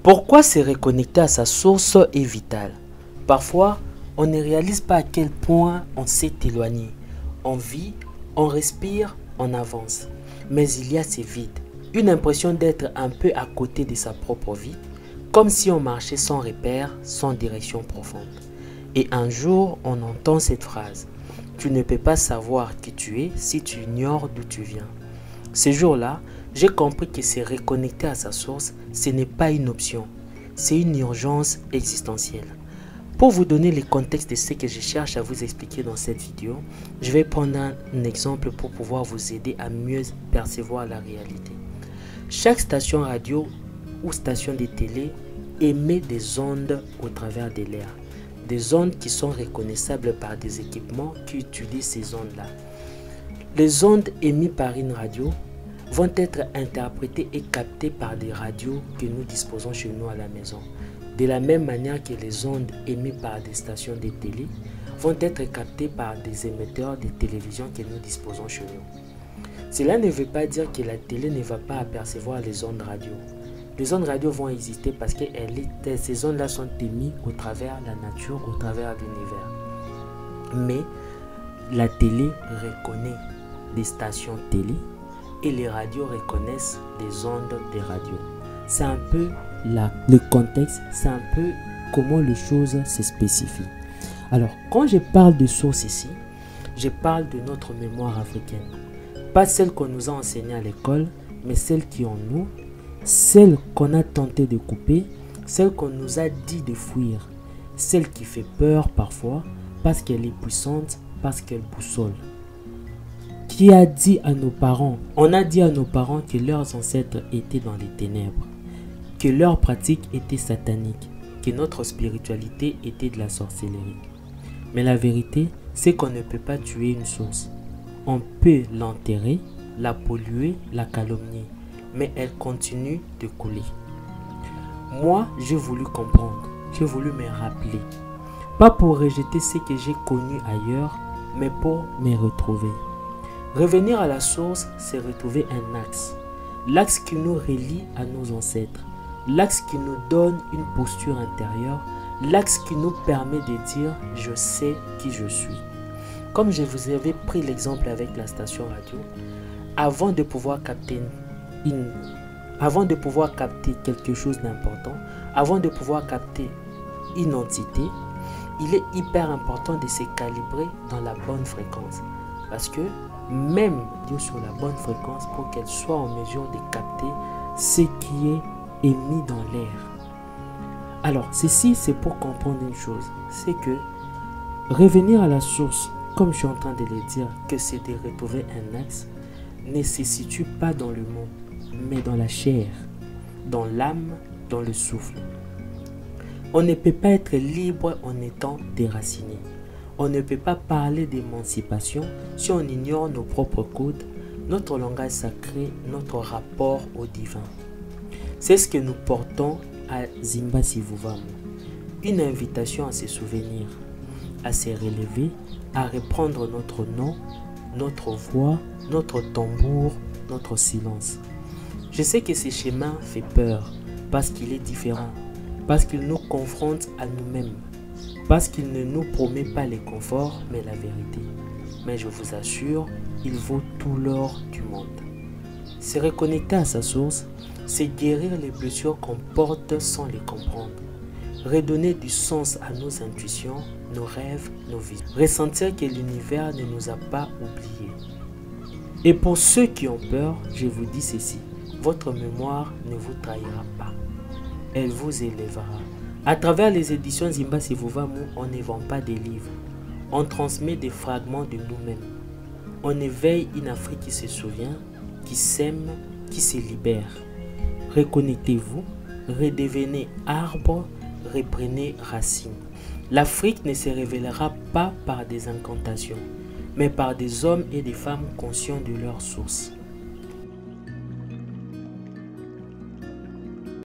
Pourquoi se reconnecter à sa source est vital? Parfois, on ne réalise pas à quel point on s'est éloigné. On vit, on respire, on avance. Mais il y a ce vide, une impression d'être un peu à côté de sa propre vie, comme si on marchait sans repère, sans direction profonde. Et un jour, on entend cette phrase: tu ne peux pas savoir qui tu es si tu ignores d'où tu viens. Ce jour-là, j'ai compris que se reconnecter à sa source, ce n'est pas une option, c'est une urgence existentielle. Pour vous donner le contexte de ce que je cherche à vous expliquer dans cette vidéo, je vais prendre un exemple pour pouvoir vous aider à mieux percevoir la réalité. Chaque station radio ou station de télé émet des ondes au travers de l'air. Des ondes qui sont reconnaissables par des équipements qui utilisent ces ondes-là. Les ondes émises par une radio vont être interprétées et captées par des radios que nous disposons chez nous à la maison. De la même manière que les ondes émises par des stations de télé vont être captées par des émetteurs de télévision que nous disposons chez nous. Cela ne veut pas dire que la télé ne va pas apercevoir les ondes radio. Les ondes radio vont exister parce que ces ondes-là sont émises au travers de la nature, au travers de l'univers. Mais la télé reconnaît des stations télé et les radios reconnaissent des ondes des radios. C'est un peu le contexte, c'est un peu comment les choses se spécifient. Alors, quand je parle de source ici, je parle de notre mémoire africaine. Pas celle qu'on nous a enseignée à l'école, mais celle qui est en nous, celle qu'on a tenté de couper, celle qu'on nous a dit de fuir, celle qui fait peur parfois parce qu'elle est puissante, parce qu'elle boussole. Qui a dit à nos parents, on a dit à nos parents que leurs ancêtres étaient dans les ténèbres, que leurs pratiques étaient sataniques, que notre spiritualité était de la sorcellerie. Mais la vérité, c'est qu'on ne peut pas tuer une source. On peut l'enterrer, la polluer, la calomnier, mais elle continue de couler. Moi, j'ai voulu comprendre, j'ai voulu me rappeler. Pas pour rejeter ce que j'ai connu ailleurs, mais pour me retrouver. Revenir à la source, c'est retrouver un axe. L'axe qui nous relie à nos ancêtres. L'axe qui nous donne une posture intérieure. L'axe qui nous permet de dire « je sais qui je suis ». Comme je vous avais pris l'exemple avec la station radio, avant de pouvoir capter quelque chose d'important, avant de pouvoir capter une entité, il est hyper important de se calibrer dans la bonne fréquence. Parce que même sur la bonne fréquence pour qu'elle soit en mesure de capter ce qui est émis dans l'air. Alors, ceci, c'est pour comprendre une chose, c'est que revenir à la source, comme je suis en train de le dire, que c'est de retrouver un axe, ne se situe pas dans le mot, mais dans la chair, dans l'âme, dans le souffle. On ne peut pas être libre en étant déraciné. On ne peut pas parler d'émancipation si on ignore nos propres codes, notre langage sacré, notre rapport au divin. C'est ce que nous portons à Zimba Sivuvamu. Une invitation à se souvenir, à se relever, à reprendre notre nom, notre voix, notre tambour, notre silence. Je sais que ce chemin fait peur parce qu'il est différent, parce qu'il nous confronte à nous-mêmes. Parce qu'il ne nous promet pas le confort, mais la vérité. Mais je vous assure, il vaut tout l'or du monde. Se reconnecter à sa source, c'est guérir les blessures qu'on porte sans les comprendre. Redonner du sens à nos intuitions, nos rêves, nos vies. Ressentir que l'univers ne nous a pas oubliés. Et pour ceux qui ont peur, je vous dis ceci. Votre mémoire ne vous trahira pas. Elle vous élèvera. À travers les éditions Zimba Sivuvamu, on ne vend pas des livres. On transmet des fragments de nous-mêmes. On éveille une Afrique qui se souvient, qui s'aime, qui se libère. Reconnectez-vous, redevenez arbre, reprenez racine. L'Afrique ne se révélera pas par des incantations, mais par des hommes et des femmes conscients de leur source.